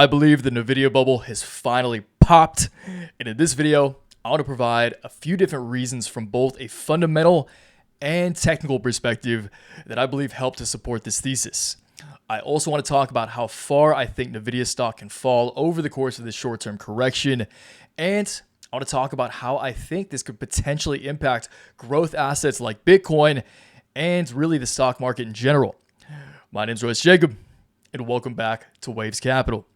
I believe the Nvidia bubble has finally popped, and in this video, I want to provide a few different reasons from both a fundamental and technical perspective that I believe help to support this thesis. I also want to talk about how far I think Nvidia stock can fall over the course of this short-term correction, and I want to talk about how I think this could potentially impact growth assets like Bitcoin and really the stock market in general. My name is Royce Jacob, and welcome back to Waves Capital.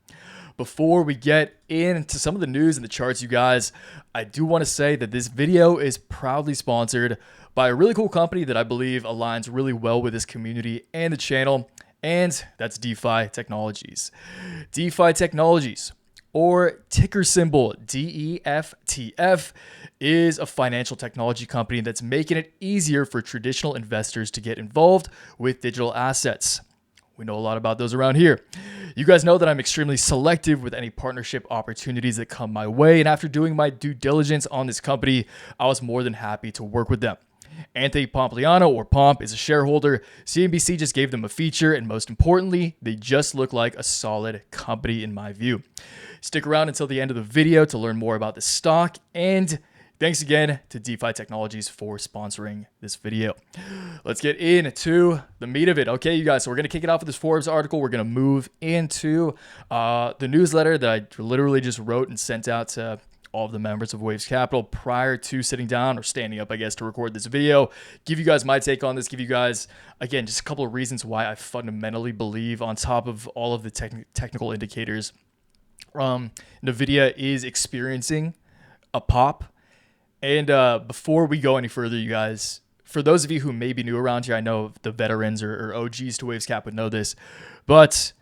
Before we get into some of the news and the charts, you guys, I do want to say that this video is proudly sponsored by a really cool company that I believe aligns really well with this community and the channel, and that's Defi Technologies. Defi Technologies, or ticker symbol DEFTF, is a financial technology company that's making it easier for traditional investors to get involved with digital assets. We know a lot about those around here. You guys know that I'm extremely selective with any partnership opportunities that come my way, and after doing my due diligence on this company, I was more than happy to work with them. Anthony Pompliano, or Pomp, is a shareholder. CNBC just gave them a feature, and most importantly, they just look like a solid company in my view. Stick around until the end of the video to learn more about the stock, and thanks again to Defi Technologies for sponsoring this video. Let's get into the meat of it. Okay, you guys, so we're going to kick it off with this Forbes article. We're going to move into the newsletter that I literally just wrote and sent out to all of the members of Waves Capital prior to sitting down or standing up, I guess, to record this video. Give you guys my take on this. Give you guys, again, just a couple of reasons why I fundamentally believe, on top of all of the technical indicators, Nvidia is experiencing a pop. And before we go any further, you guys, for those of you who may be new around here, I know the veterans or OGs to Waves Cap would know this, but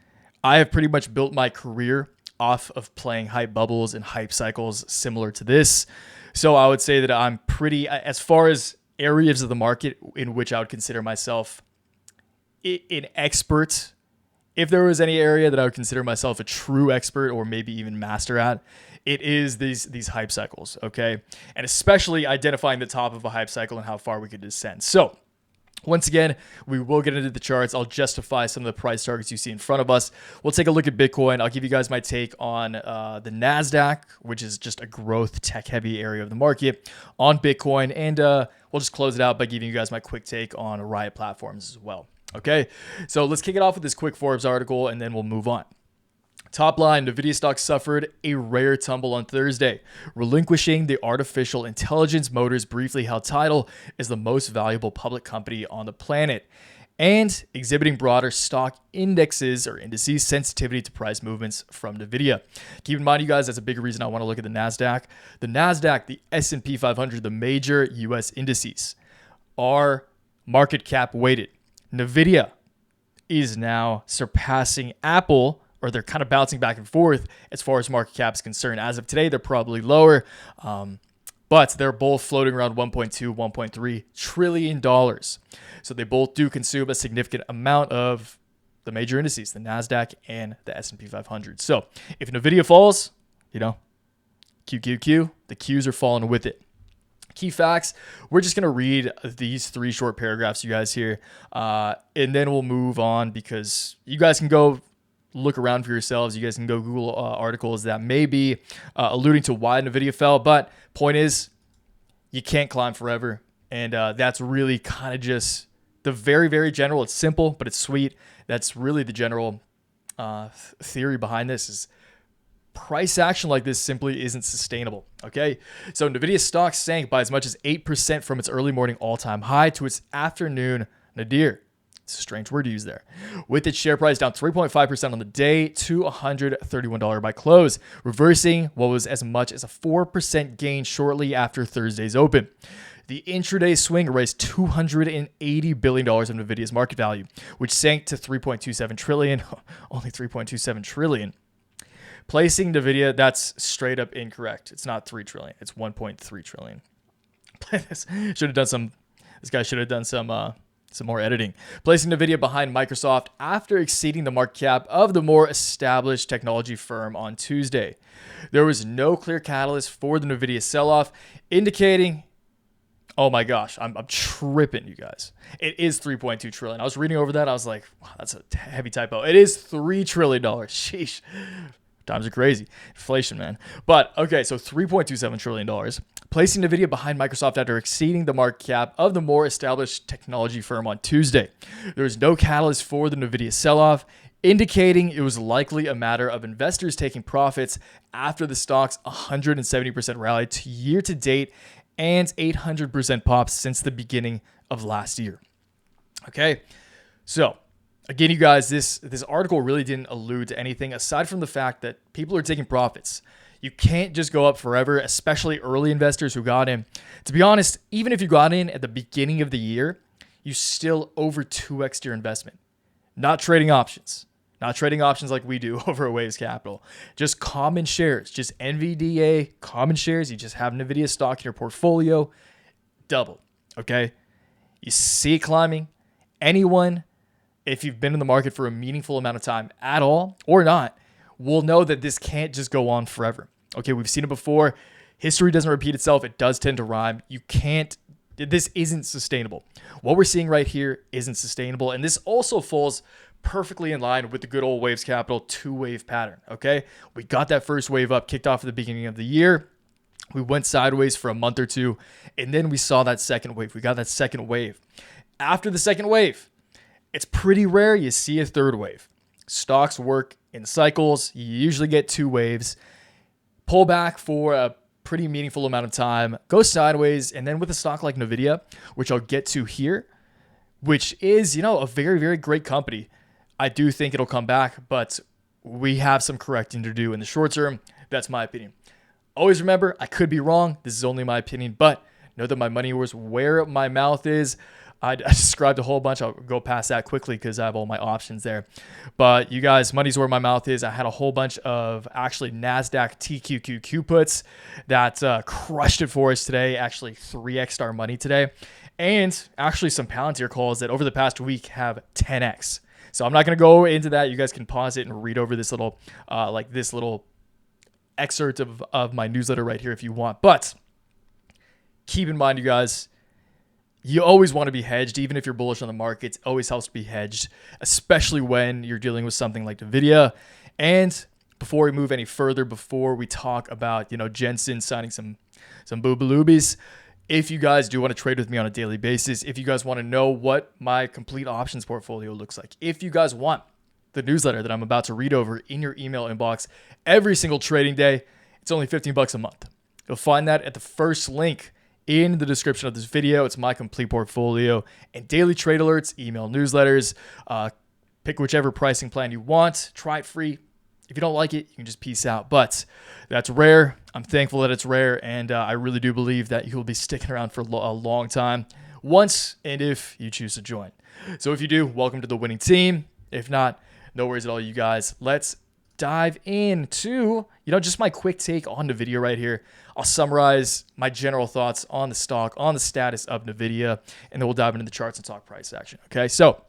I have pretty much built my career off of playing hype bubbles and hype cycles similar to this. So I would say that I'm pretty, as far as areas of the market in which I would consider myself an expert, if there was any area that I would consider myself a true expert or maybe even master at, it is these hype cycles, okay? And especially identifying the top of a hype cycle and how far we could descend. So once again, we will get into the charts. I'll justify some of the price targets you see in front of us. We'll take a look at Bitcoin. I'll give you guys my take on the NASDAQ, which is just a growth tech-heavy area of the market, on Bitcoin. And we'll just close it out by giving you guys my quick take on Riot Platforms as well. Okay, so let's kick it off with this quick Forbes article, and then we'll move on. Top line, Nvidia stock suffered a rare tumble on Thursday, relinquishing the artificial intelligence motor's briefly held title as the most valuable public company on the planet, and exhibiting broader stock indices or indices sensitivity to price movements from Nvidia. Keep in mind, you guys, that's a big reason I want to look at the NASDAQ. The NASDAQ, the S&P 500, the major U.S. indices, are market cap weighted. Nvidia is now surpassing Apple, or they're kind of bouncing back and forth as far as market cap is concerned. As of today, they're probably lower, but they're both floating around $1.2, $1.3 trillion. So they both do consume a significant amount of the major indices, the NASDAQ and the S&P 500. So if Nvidia falls, QQQ, the Qs are falling with it. Key facts, we're just going to read these three short paragraphs, you guys, here, and then we'll move on because you guys can go look around for yourselves. You guys can go Google articles that may be alluding to why Nvidia fell, but point is, you can't climb forever, and that's really kind of just the very, very general. It's simple, but it's sweet. That's really the general theory behind this is price action like this simply isn't sustainable, okay? So Nvidia stock sank by as much as 8% from its early morning all-time high to its afternoon nadir. It's a strange word to use there. With its share price down 3.5% on the day to $131 by close, reversing what was as much as a 4% gain shortly after Thursday's open. The intraday swing erased $280 billion of Nvidia's market value, which sank to $3.27 trillion, only $3.27 trillion. Placing Nvidia, that's straight up incorrect. It's not 3 trillion. It's 1.3 trillion. This guy should have done some more editing. Placing Nvidia behind Microsoft after exceeding the market cap of the more established technology firm on Tuesday. There was no clear catalyst for the Nvidia sell-off, indicating, oh my gosh, I'm tripping, you guys. It is 3.2 trillion. I was reading over that. I was like, wow, that's a heavy typo. It is $3 trillion. Sheesh. Times are crazy. Inflation, man. But okay, so $3.27 trillion, placing Nvidia behind Microsoft after exceeding the market cap of the more established technology firm on Tuesday. There was no catalyst for the Nvidia sell-off, indicating it was likely a matter of investors taking profits after the stock's 170% rally to year to date and 800% pop since the beginning of last year. Okay, so again, you guys, this article really didn't allude to anything aside from the fact that people are taking profits. You can't just go up forever, especially early investors who got in. To be honest, even if you got in at the beginning of the year, you still over 2x your investment. Not trading options. Not trading options like we do over at Waves Capital. Just common shares. Just NVDA common shares. You just have Nvidia stock in your portfolio. Double. Okay? You see it climbing. Anyone, if you've been in the market for a meaningful amount of time at all or not, will know that this can't just go on forever. Okay, we've seen it before. History doesn't repeat itself. It does tend to rhyme. This isn't sustainable. What we're seeing right here isn't sustainable. And this also falls perfectly in line with the good old Waves Capital two-wave pattern. Okay, we got that first wave up, kicked off at the beginning of the year. We went sideways for a month or two, and then we saw that second wave. We got that second wave. After the second wave, it's pretty rare you see a third wave. Stocks work in cycles. You usually get two waves. Pull back for a pretty meaningful amount of time, go sideways, and then with a stock like Nvidia, which I'll get to here, which is, a very, very great company, I do think it'll come back, but we have some correcting to do in the short term. That's my opinion. Always remember, I could be wrong. This is only my opinion, but know that my money was where my mouth is. I described a whole bunch. I'll go past that quickly because I have all my options there. But you guys, money's where my mouth is. I had a whole bunch of actually NASDAQ TQQQ puts that crushed it for us today. Actually 3x our money today. And actually some Palantir calls that over the past week have 10x. So I'm not going to go into that. You guys can pause it and read over this little excerpt of my newsletter right here if you want. But keep in mind, you guys, you always want to be hedged. Even if you're bullish on the market, it always helps to be hedged, especially when you're dealing with something like Nvidia. And before we move any further, before we talk about, Jensen signing some boobaloobies, if you guys do want to trade with me on a daily basis, if you guys want to know what my complete options portfolio looks like, if you guys want the newsletter that I'm about to read over in your email inbox every single trading day, it's only $15 a month. You'll find that at the first link in the description of this video. It's my complete portfolio and daily trade alerts, email newsletters. Pick whichever pricing plan you want. Try it free. If you don't like it, you can just peace out. But that's rare. I'm thankful that it's rare, and I really do believe that you'll be sticking around for a long time once and if you choose to join. So if you do, welcome to the winning team. If not, no worries at all, you guys. Let's dive into, just my quick take on Nvidia right here. I'll summarize my general thoughts on the stock, on the status of Nvidia, and then we'll dive into the charts and talk price action. Okay, so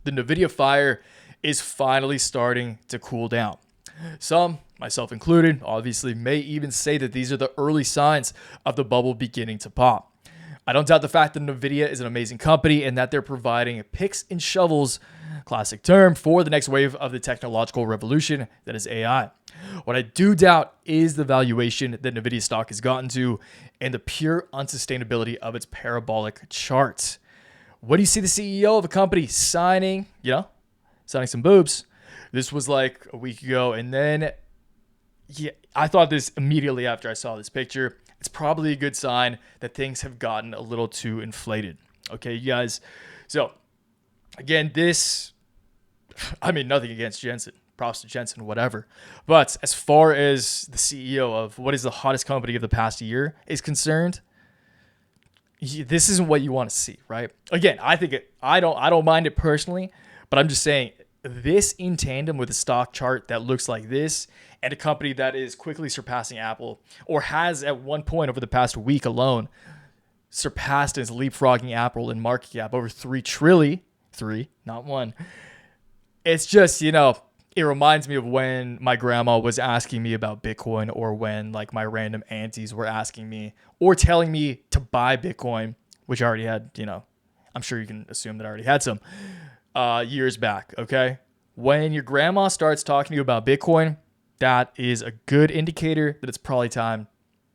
the Nvidia fire is finally starting to cool down. Some, myself included, obviously may even say that these are the early signs of the bubble beginning to pop. I don't doubt the fact that Nvidia is an amazing company and that they're providing picks and shovels, classic term, for the next wave of the technological revolution that is AI. What I do doubt is the valuation that Nvidia stock has gotten to and the pure unsustainability of its parabolic chart. What do you see the CEO of a company signing some boobs? This was like a week ago, and then I thought this immediately after I saw this picture. It's probably a good sign that things have gotten a little too inflated. Okay, you guys. So, again, nothing against Jensen. Props to Jensen, whatever. But as far as the CEO of what is the hottest company of the past year is concerned, this isn't what you want to see, right? Again, I don't mind it personally, but I'm just saying this in tandem with a stock chart that looks like this and a company that is quickly surpassing Apple, or has at one point over the past week alone surpassed and is leapfrogging Apple in market cap over 3 trillion, not one. It's just, it reminds me of when my grandma was asking me about Bitcoin, or when like my random aunties were asking me or telling me to buy Bitcoin, which I already had, I'm sure you can assume that I already had some years back. Okay. When your grandma starts talking to you about Bitcoin, that is a good indicator that it's probably time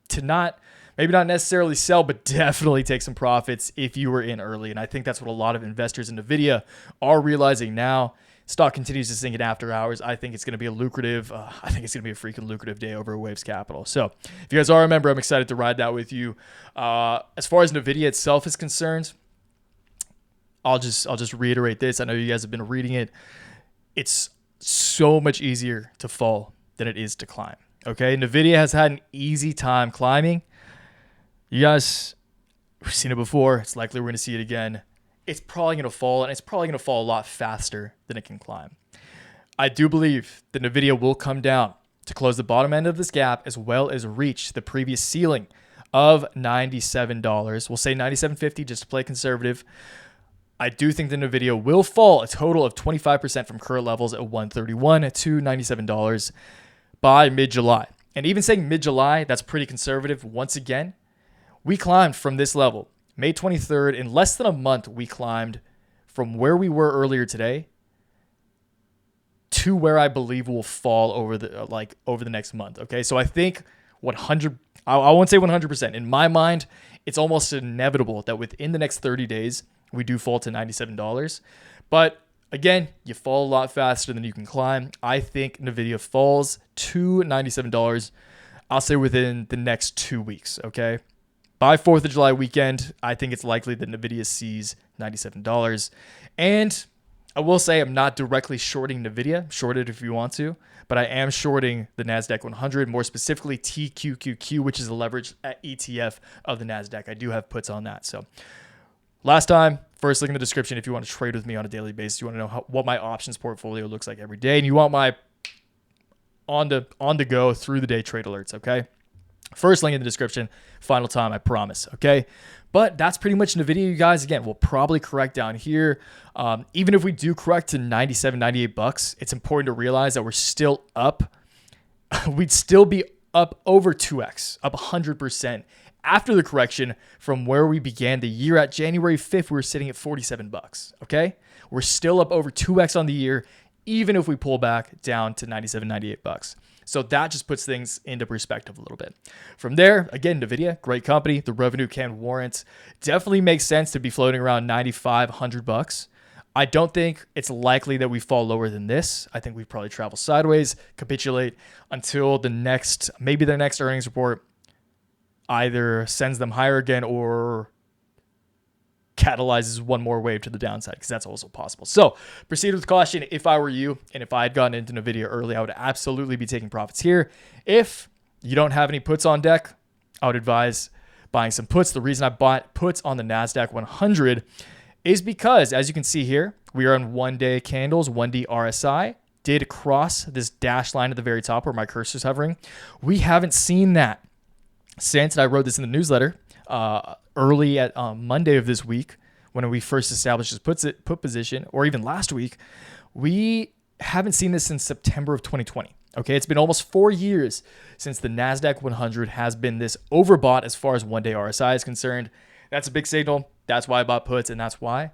to maybe not necessarily sell, but definitely take some profits if you were in early. And I think that's what a lot of investors in NVIDIA are realizing now. Stock continues to sink in after hours. I think it's going to be a lucrative, I think it's going to be a freaking lucrative day over Waves Capital. So if you guys are a member, I'm excited to ride that with you. As far as NVIDIA itself is concerned, I'll just reiterate this. I know you guys have been reading it. It's so much easier to fall than it is to climb. Okay, NVIDIA has had an easy time climbing. You guys, we've seen it before. It's likely we're going to see it again. It's probably going to fall, and it's probably going to fall a lot faster than it can climb. I do believe that NVIDIA will come down to close the bottom end of this gap as well as reach the previous ceiling of $97. We'll say $97.50 just to play conservative. I do think that NVIDIA will fall a total of 25% from current levels at $131 to $97 by mid-July. And even saying mid-July, that's pretty conservative. Once again, we climbed from this level. May 23rd, in less than a month, we climbed from where we were earlier today to where I believe we'll fall over the next month. Okay, so I think 100. I won't say 100%. In my mind, it's almost inevitable that within the next 30 days we do fall to $97. But again, you fall a lot faster than you can climb. I think NVIDIA falls to $97. I'll say within the next 2 weeks. Okay. By 4th of July weekend, I think it's likely that NVIDIA sees $97. And I will say I'm not directly shorting NVIDIA. Short it if you want to. But I am shorting the NASDAQ 100, more specifically TQQQ, which is a leverage ETF of the NASDAQ. I do have puts on that. So last time, first link in the description if you want to trade with me on a daily basis. You want to know what my options portfolio looks like every day. And you want my on the go through the day trade alerts, okay? First link in the description, final time, I promise, okay? But that's pretty much NVIDIA, you guys. Again, we'll probably correct down here. Even if we do correct to 97, 98 bucks, it's important to realize that we're still up. We'd still be up over 2x, up 100% after the correction from where we began the year at January 5th. We were sitting at 47 bucks, okay? We're still up over 2x on the year, even if we pull back down to 97, 98 bucks. So that just puts things into perspective a little bit. From there, again, NVIDIA, great company. The revenue can warrant. Definitely makes sense to be floating around 95, 100 bucks. I don't think it's likely that we fall lower than this. I think we probably travel sideways, capitulate until maybe their next earnings report either sends them higher again or catalyzes one more wave to the downside, because that's also possible. So proceed with caution if I were you, and if I had gotten into NVIDIA early, I would absolutely be taking profits here. If you don't have any puts on deck, I would advise buying some puts. The reason I bought puts on the NASDAQ 100 is because, as you can see here, we are on one-day candles, 1D RSI, did cross this dashed line at the very top where my cursor is hovering. We haven't seen that since, and I wrote this in the newsletter, early at Monday of this week, when we first established this put position, or even last week. We haven't seen this since September of 2020. Okay, it's been almost 4 years since the NASDAQ 100 has been this overbought as far as one-day RSI is concerned. That's a big signal. That's why I bought puts, and that's why,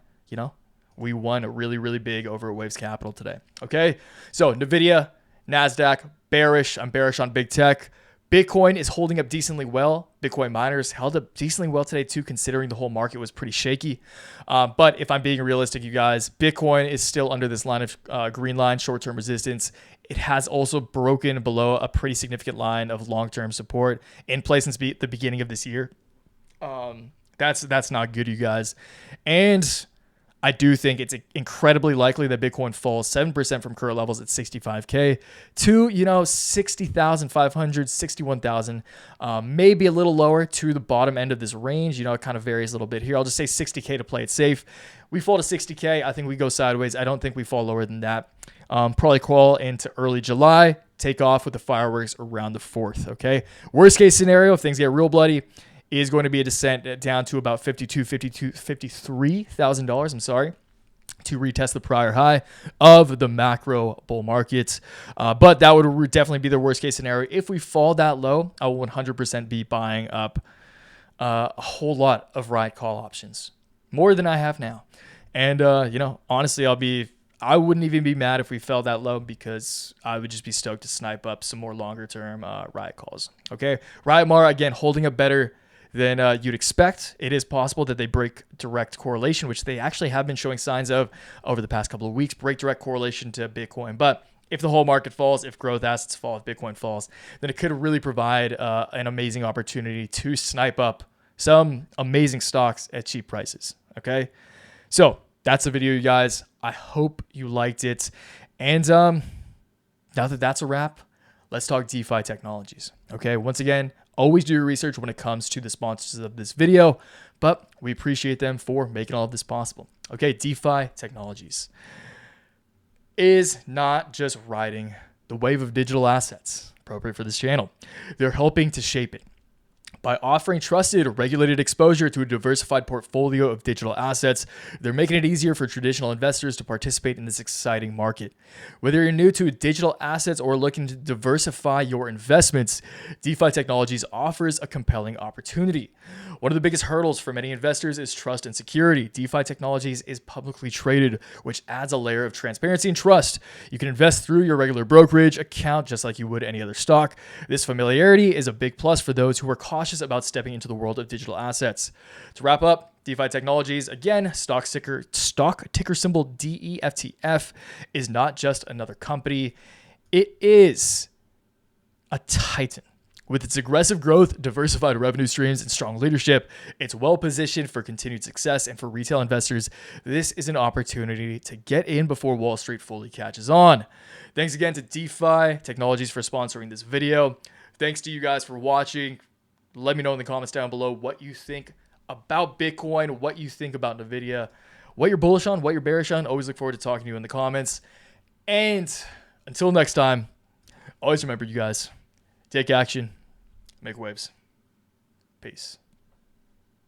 we won really, really big over at Waves Capital today. Okay, so NVIDIA, NASDAQ, bearish. I'm bearish on big tech. Bitcoin is holding up decently well. Bitcoin miners held up decently well today too, considering the whole market was pretty shaky. But if I'm being realistic, you guys, Bitcoin is still under this line of green line, short-term resistance. It has also broken below a pretty significant line of long-term support in place since the beginning of this year. That's not good, you guys. And I do think it's incredibly likely that Bitcoin falls 7% from current levels at 65K to, 60,500, 61,000, maybe a little lower to the bottom end of this range. It kind of varies a little bit here. I'll just say 60K to play it safe. We fall to 60K. I think we go sideways. I don't think we fall lower than that. Probably crawl into early July, take off with the fireworks around the 4th. Okay. Worst case scenario, if things get real bloody, is going to be a descent down to about $53,000, to retest the prior high of the macro bull market. But that would definitely be the worst case scenario. If we fall that low, I will 100% be buying up a whole lot of ride call options, more than I have now. And, honestly, I wouldn't even be mad if we fell that low because I would just be stoked to snipe up some more longer term Riot calls. Okay. Riot Mara, again, holding up better than you'd expect. It is possible that they break direct correlation, which they actually have been showing signs of over the past couple of weeks, break direct correlation to Bitcoin. But if the whole market falls, if growth assets fall, if Bitcoin falls, then it could really provide an amazing opportunity to snipe up some amazing stocks at cheap prices. Okay. So that's the video, you guys. I hope you liked it. And now that that's a wrap, let's talk DeFi technologies. Okay. Once again, always do your research when it comes to the sponsors of this video, but we appreciate them for making all of this possible. Okay. DeFi technologies is not just riding the wave of digital assets appropriate for this channel. They're helping to shape it. By offering trusted, regulated exposure to a diversified portfolio of digital assets, they're making it easier for traditional investors to participate in this exciting market. Whether you're new to digital assets or looking to diversify your investments, DeFi Technologies offers a compelling opportunity. One of the biggest hurdles for many investors is trust and security. DeFi Technologies is publicly traded, which adds a layer of transparency and trust. You can invest through your regular brokerage account just like you would any other stock. This familiarity is a big plus for those who are cautious about stepping into the world of digital assets. To wrap up, DeFi Technologies, again, stock ticker symbol DEFTF, is not just another company. It is a titan. With its aggressive growth, diversified revenue streams, and strong leadership, it's well positioned for continued success. And for retail investors, this is an opportunity to get in before Wall Street fully catches on. Thanks again to DeFi Technologies for sponsoring this video. Thanks to you guys for watching. Let me know in the comments down below what you think about Bitcoin, what you think about Nvidia, what you're bullish on, what you're bearish on. Always look forward to talking to you in the comments. And until next time, always remember, you guys, take action, make waves. Peace.